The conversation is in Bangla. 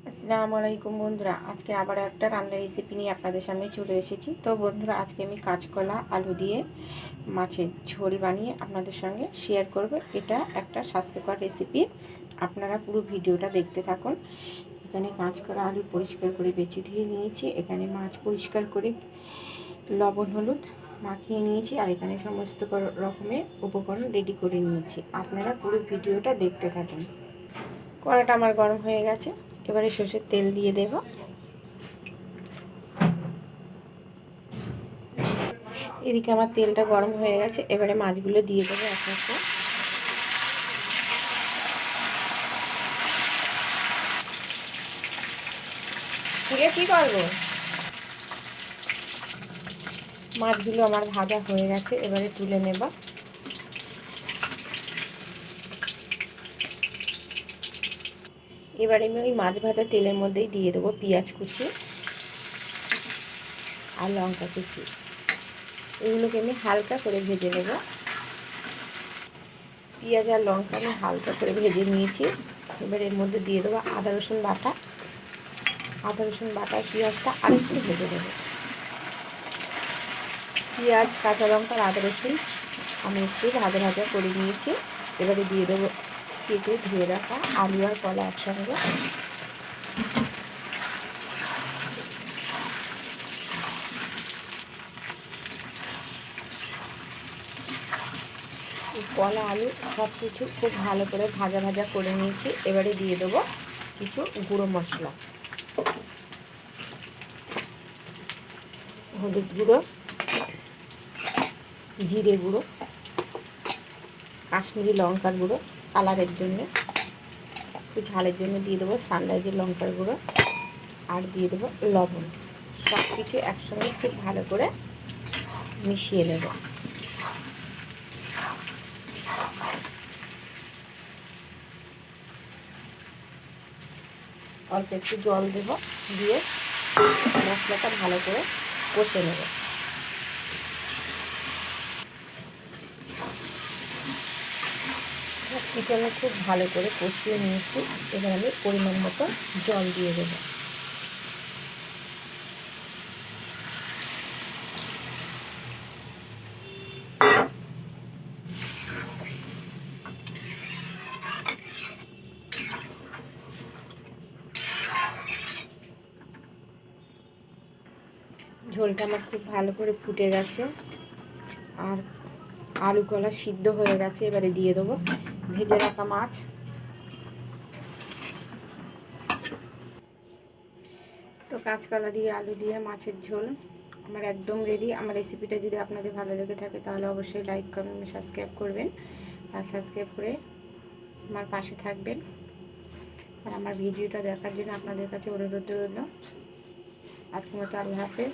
আসসালামু আলাইকুম বন্ধুরা, আজকে আবার একটা রান্নার রেসিপি নিয়ে আপনাদের সামনে চলে এসেছি। তো বন্ধুরা, আজকে আমি কাঁচকলা আলু দিয়ে মাছের ঝোল বানিয়ে আপনাদের সঙ্গে শেয়ার করব। এটা একটা স্বাস্থ্যকর রেসিপি, আপনারা পুরো ভিডিওটা দেখতে থাকুন। এখানে কাঁচকলা আলু পরিষ্কার করে বেছে ধুয়ে নিয়েছি। এখানে মাছ পরিষ্কার করে লবণ হলুদ মাখিয়ে নিয়েছি, আর এখানে সমস্ত রকমের উপকরণ রেডি করে নিয়েছি। আপনারা পুরো ভিডিওটা দেখতে থাকুন। কড়াটা আমার গরম হয়ে গেছে, এবারে সর্ষের তেল দিয়ে দেব। এদিকে আমার তেলটা গরম হয়ে গেছে, এবারে মাছগুলো দিয়ে দেবো এক একটা। কি করবো, মাছগুলো আমার ভাজা হয়ে গেছে, এবারে তুলে নেব। এবারে আমি ওই মাছ ভাজা তেলের মধ্যেই দিয়ে দেবো পেঁয়াজ কুচি আর লঙ্কা কুচি। এগুলোকে আমি হালকা করে ভেজে নেব। পেঁয়াজ আর লঙ্কা আমি হালকা করে ভেজে নিয়েছি। এবার এর মধ্যে দিয়ে দেবো আদা রসুন বাটা। আদা রসুন বাটা পেঁয়াজটা আরেকটু ভেজে দেবো। পেঁয়াজ কাঁচা লঙ্কা আর আদা রসুন আমি একটু ভাজা ভাজা করে নিয়েছি। এবারে দিয়ে দেবো কেটে ধুয়ে রাখা আলু আর কলা একসঙ্গে। কলা আলু সব কিছু খুব ভালো করে ভাজা ভাজা করে নিয়েছি। এবারে দিয়ে দেবো কিছু গুঁড়ো মশলা, হলুদ গুঁড়ো, জিরে গুঁড়ো, কাশ্মীরি লঙ্কার গুঁড়ো কালারের জন্য, একটু ঝালের জন্য দিয়ে দেবো সানরাইজের লঙ্কার গুঁড়ো, আর দিয়ে দেবো লবণ। সব কিছু একসঙ্গে খুব ভালো করে মিশিয়ে নেব। অল্প একটু জল দেব, দিয়ে মশলাটা ভালো করে কষে নেব। সব কিছু আমি খুব ভালো করে কষিয়ে নিয়েছি। এবার আমি পরিমাণ মতো জল দিয়ে দেবো। ঝোলটা আমার খুব ভালো করে ফুটে গেছে, আর আলু কলা সিদ্ধ হয়ে গেছে। এবারে দিয়ে দেবো ভেজে রাখা মাছ। তো কাঁচকলা দিয়ে আলু দিয়ে মাছের ঝোল আমার একদম রেডি। আমার রেসিপিটা যদি আপনাদের ভালো লেগে থাকে তাহলে অবশ্যই লাইক কমেন্ট সাবস্ক্রাইব করবেন, আর সাবস্ক্রাইব করে আমার পাশে থাকবেন। আর আমার ভিডিওটা দেখার জন্য আপনাদের কাছে অনুরোধ রইল। আজকের মতো আল্লাহ হাফেজ।